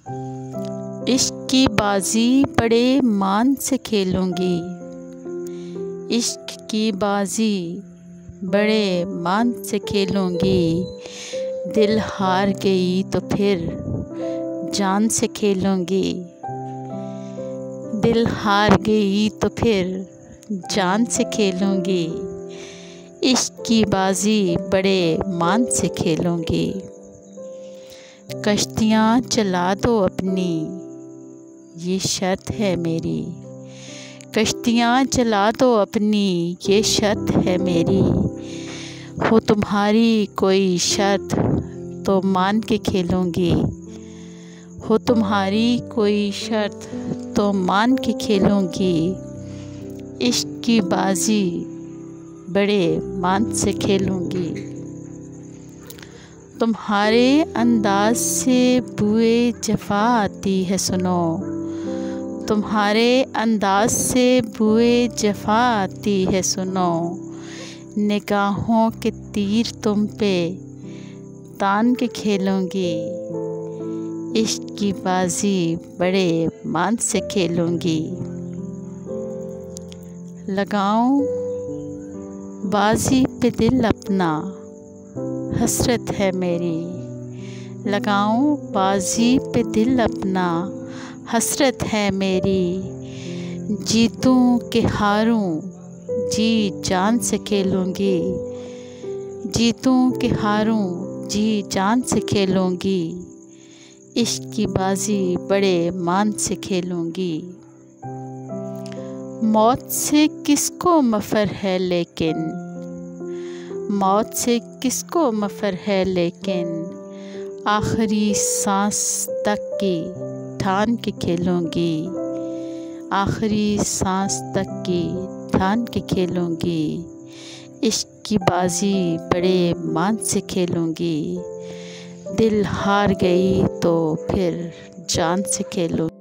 इश्क की बाजी बड़े मान से खेलूँगी। इश्क की बाजी बड़े मान से खेलूँगी। दिल हार गई तो फिर जान से खेलूँगी। दिल हार गई तो फिर जान से खेलूँगी। इश्क की बाजी बड़े मान से खेलूँगी। कश्तियाँ चला दो अपनी, ये शर्त है मेरी। कश्तियाँ चला दो अपनी, ये शर्त है मेरी। हो तुम्हारी कोई शर्त तो मान के खेलूँगी। हो तुम्हारी कोई शर्त तो मान के खेलूँगी। इश्क की बाजी बड़े मान से खेलूँगी। तुम्हारे अंदाज से बुए जफ़ा आती है सुनो। तुम्हारे अंदाज से बुए जफ़ा आती है सुनो। निगाहों के तीर तुम पे तान के खेलूँगी। इश्क की बाजी बड़े मान से खेलूँगी। लगाऊं बाजी पे दिल अपना, हसरत है मेरी। लगाऊं बाजी पे दिल अपना, हसरत है मेरी। जीतूं कि हारूं जी जान से खेलूँगी। जीतूं कि हारूं जी जान से खेलूँगी। इश्क की बाजी बड़े मान से खेलूँगी। मौत से किसको मफ़र है लेकिन, मौत से किसको मफ़र है लेकिन। आखिरी सांस तक की ठान के खेलूँगी। आखिरी सांस तक की ठान के खेलूँगी। इश्क की बाजी बड़े मान से खेलूँगी। दिल हार गई तो फिर जान से खेलूँगी।